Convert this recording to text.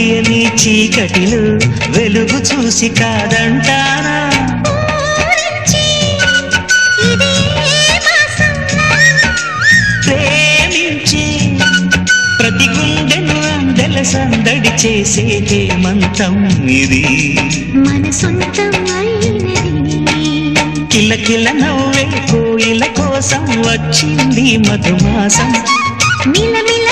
తెలియని చీకటిలో వెలుగు చూసి కాదంటానా ప్రేమించి ప్రతి గుండెను అందెల సందడి చేసే హేమంతం ఇది మన సొంతం అయినది కిలకిల నవ్వే కోయిల కోసం వచ్చింది మధుమాసం మిలమిల